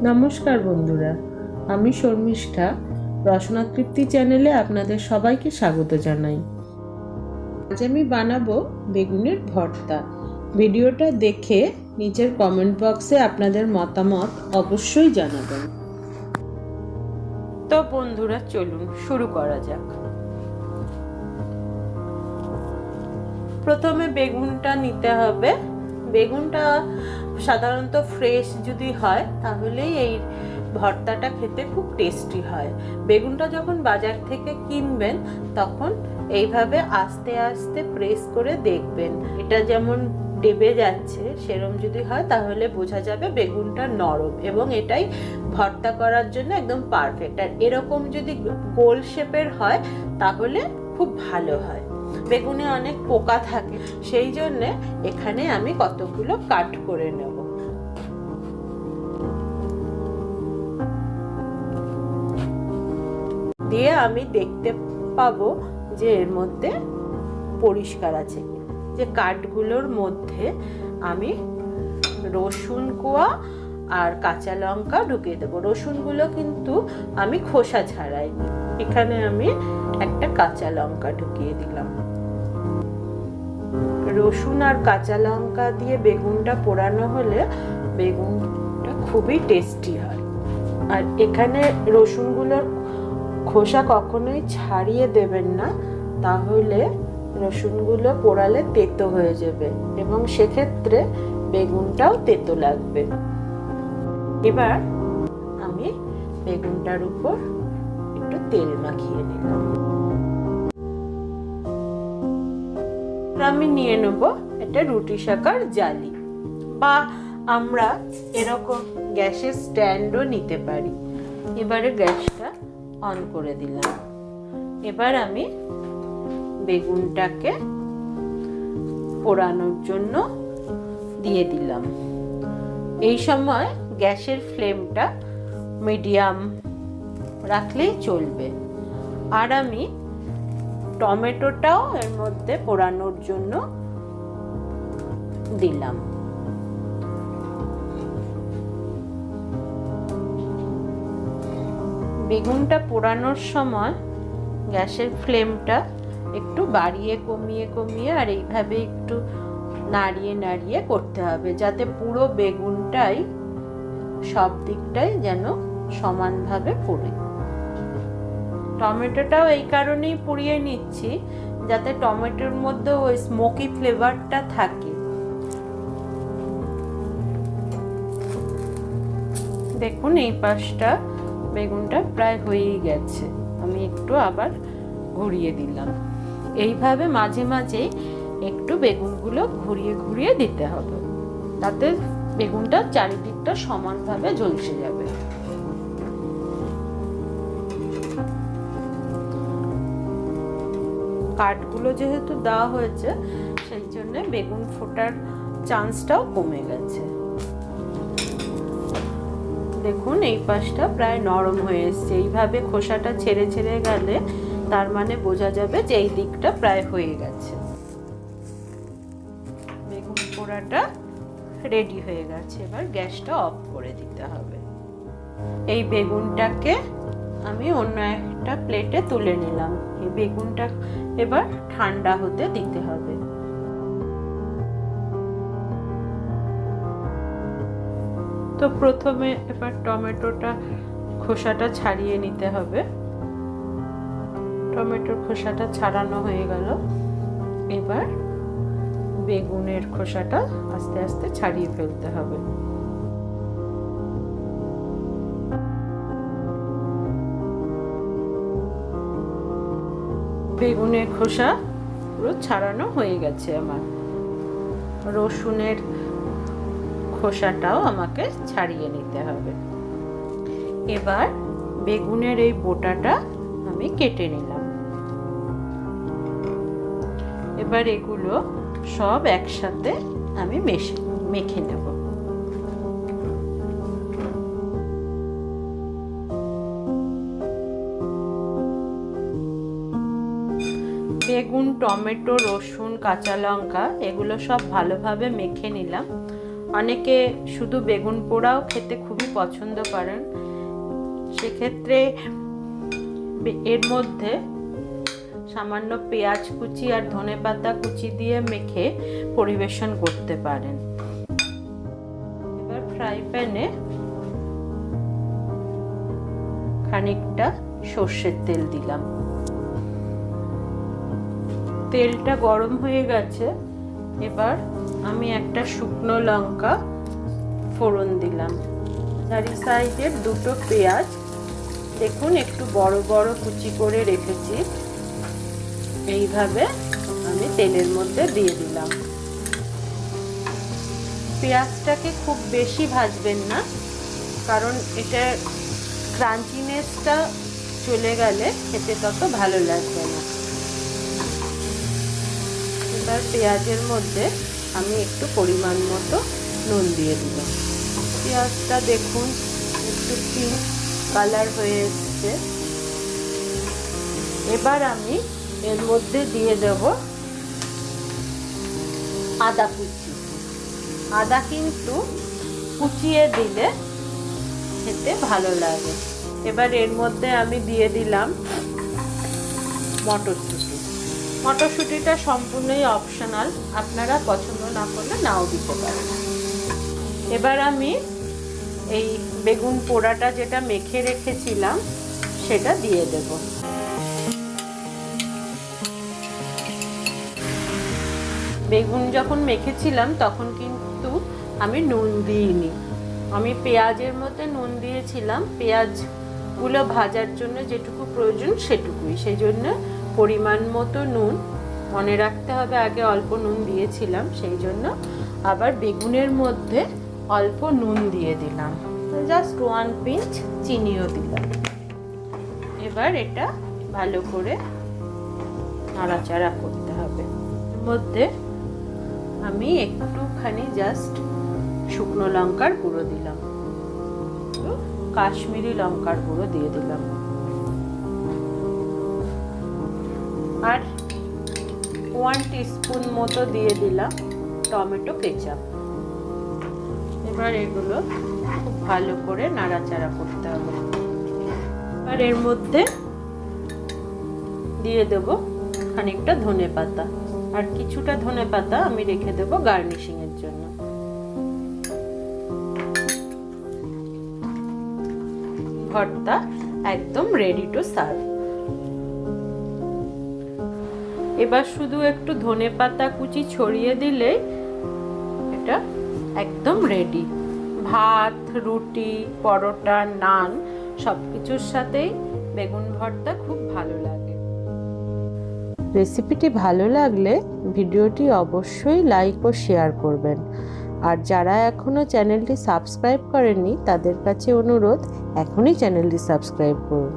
নমস্কার বন্ধুরা, আমি শর্মিষ্ঠা রসনা তৃপ্তি চ্যানেলে আপনাদের সবাইকে স্বাগত জানাই। আজ আমি বানাবো বেগুনের ভর্তা। ভিডিওটা দেখে নিচের কমেন্ট বক্সে আপনাদের মতামত অবশ্যই জানাবেন। তো বন্ধুরা, চলুন শুরু করা যাক। প্রথমে বেগুনটা নিতে হবে। বেগুনটা সাধারণত ফ্রেশ যদি হয় তাহলেই এই ভর্তাটা খেতে খুব টেস্টি হয়। বেগুনটা যখন বাজার থেকে কিনবেন তখন এইভাবে আস্তে আস্তে প্রেস করে দেখবেন, এটা যেমন ডেবে যাচ্ছে সেরকম যদি হয় তাহলে বোঝা যাবে বেগুনটা নরম এবং এটাই ভর্তা করার জন্য একদম পারফেক্ট। আর এরকম যদি গোল শেপের হয় তাহলে খুব ভালো হয়। বেগুনে অনেক পোকা থাকে, সেই জন্য এখানে আমি কতগুলো কাট করে নেব। দিয়ে আমি দেখতে পাবো যে এর মধ্যে পরিষ্কার আছে, যে কাঠগুলোর মধ্যে আমি রসুন কোয়া আর কাঁচা লঙ্কা ঢুকিয়ে দেবো। রসুনগুলো কিন্তু আমি খোসা ছাড়াইনি। এখানে আমি একটা কাঁচা লঙ্কা ঢুকিয়ে দিলাম। রসুন আর কাঁচা লঙ্কা দিয়ে বেগুনটা পোড়ানো হলে বেগুনটা খুবই টেস্টি হয়। আর এখানে রসুনগুলোর খোসা কখনোই ছাড়িয়ে দেবেন না, তাহলে রসুনগুলো পোড়ালে তেতো হয়ে যাবে এবং সেক্ষেত্রে বেগুনটাও তেতো লাগবে। এবার আমি বেগুনটার উপর একটু তেল মাখিয়ে নিলাম। আমি নিয়ে নেব একটা রুটি সেকার জালি, বা আমরা এরকম গ্যাসের স্ট্যান্ডও নিতে পারি। এবারে গ্যাসটা অন করে দিলাম। এবার আমি বেগুনটাকে পোড়ানোর জন্য দিয়ে দিলাম। এই সময় গ্যাসের ফ্লেমটা মিডিয়াম রাখলেই চলবে। আর আমি টমেটোটাও এর মধ্যে পোড়ানোর জন্য দিলাম। বেগুনটা পোড়ানোর সময় গ্যাসের ফ্লেমটা একটু বাড়িয়ে কমিয়ে আর এইভাবে একটু নাড়িয়ে নাড়িয়ে করতে হবে, যাতে পুরো বেগুনটাই সব দিকটাই যেন সমানভাবে পোড়ে। টমেটোটাও এই কারণেই পুড়িয়ে নিচ্ছি যাতে টমেটোর মধ্যে ওই স্মোকি ফ্লেভারটা থাকে। দেখুন এই পাশটা বেগুনটা প্রায় হয়েই গেছে। আমি একটু আবার ঘুরিয়ে দিলাম। এইভাবে মাঝে মাঝে একটু বেগুনগুলো ঘুরিয়ে ঘুরিয়ে দিতে হবে, তাতে বেগুনটা চারিদিকটা সমানভাবে ঝলসে যাবে। কাঠগুলো যেহেতু দেওয়া হয়েছে সেই জন্য বেগুন ফোটার চান্সটাও কমে গেছে। দেখুন এই পাশটা প্রায় নরম হয়ে এসছে। এইভাবে খোসাটা ছেড়ে ছেড়ে গেলে তার মানে বোঝা যাবে যে এই দিকটা প্রায় হয়ে গেছে। বেগুন পোড়াটা রেডি হয়ে গেছে। এবার গ্যাসটা অফ করে দিতে হবে। এই বেগুনটাকে আমি অন্য একটা প্লেটে তুলে নিলাম। এই বেগুনটা এবার ঠান্ডা হতে দিতে হবে। তো প্রথমে এবার টমেটোটা খোসাটা ছাড়িয়ে নিতে হবে। টমেটোর খোসাটা ছাড়ানো হয়ে গেল। এবার বেগুনের খোসাটা আস্তে আস্তে ছাড়িয়ে ফেলতে হবে। বেগুনের খোসা পুরো ছাড়ানো হয়ে গেছে আমার। রসুনের খোসাটাও আমাকে ছাড়িয়ে নিতে হবে। এবার বেগুনের এই বোটাটা আমি কেটে নিলাম। এবার এগুলো সব একসাথে আমি মেখে নেব। বেগুন, টমেটো, রসুন, কাঁচা লঙ্কা এগুলো সব ভালোভাবে মেখে নিলাম। অনেকে শুধু বেগুন পোড়াও খেতে খুবই পছন্দ করেন, সেক্ষেত্রে এর মধ্যে সামান্য পেঁয়াজ কুচি আর ধনেপাতা কুচি দিয়ে মেখে পরিবেশন করতে পারেন। এবার ফ্রাই প্যানে খানিকটা সর্ষের তেল দিলাম। তেলটা গরম হয়ে গেছে, এবার আমি একটা শুকনো লঙ্কা ফোড়ন দিলাম। চারি সাইডের দুটো পেঁয়াজ দেখুন একটু বড় বড় কুচি করে রেখেছি, এইভাবে আমি তেলের মধ্যে দিয়ে দিলাম। পেঁয়াজটাকে খুব বেশি ভাজবেন না, কারণ এটা ক্রাঞ্চিনেসটা চলে গেলে খেতে তত ভালো লাগবে না। এবার পেঁয়াজের মধ্যে আমি একটু পরিমাণ মতো নুন দিয়ে দিলাম। পেঁয়াজটা দেখুন একটু পিঙ্ক কালার হয়ে এসছে। এবার আমি এর মধ্যে দিয়ে দেব আদা কুচি। আদা কিন্তু কুচিয়ে দিলে খেতে ভালো লাগে। এবার এর মধ্যে আমি দিয়ে দিলাম মটরশুঁটি। মটরশুঁটিটা সম্পূর্ণই অপশনাল, আপনারা পছন্দ না করলে নাও দিতে পারেন। এবার আমি এই বেগুন পোড়াটা যেটা মেখে রেখেছিলাম সেটা দিয়ে দেব। বেগুন যখন মেখেছিলাম তখন কিন্তু আমি নুন দিইনি, আমি পেঁয়াজের মধ্যে নুন দিয়েছিলাম। পেঁয়াজগুলো ভাজার জন্য যেটুকু প্রয়োজন সেটুকুই, সেই জন্য পরিমাণ মতো নুন, মনে রাখতে হবে আগে অল্প নুন দিয়েছিলাম, সেই জন্য আবার বেগুনের মধ্যে অল্প নুন দিয়ে দিলাম, জাস্ট 1 পিঞ্চ চিনিও দিলাম। এবার এটা ভালো করে নাড়াচাড়া করতে হবে। এর মধ্যে আমি একটুখানি জাস্ট শুকনো লঙ্কার গুঁড়ো দিলাম, কাশ্মীরি লঙ্কার গুঁড়ো দিয়ে দিলাম, আর 1 টিস্পুন মতো দিয়ে দিলাম টমেটো কেচাপ। এবার এগুলো খুব ভালো করে নাড়াচাড়া করতে হবে। আর এর মধ্যে দিয়ে দেব খানিকটা ধনেপাতা, আর কিছুটা ধনেপাতা আমি রেখে দেব গার্নিশিং এর জন্য। ভর্তা একদম রেডি টু সার্ভ। এবার শুধু একটু ধনেপাতা কুচি ছড়িয়ে দিলেই এটা একদম রেডি। ভাত, রুটি, পরোটা, নান সবকিছুর সাথেই বেগুন ভর্তা খুব ভালো লাগে। রেসিপিটি ভালো লাগলে ভিডিওটি অবশ্যই লাইক ও শেয়ার করবেন, আর যারা এখনো চ্যানেলটি সাবস্ক্রাইব করেননি তাদের কাছে অনুরোধ এখনই চ্যানেলটি সাবস্ক্রাইব করুন।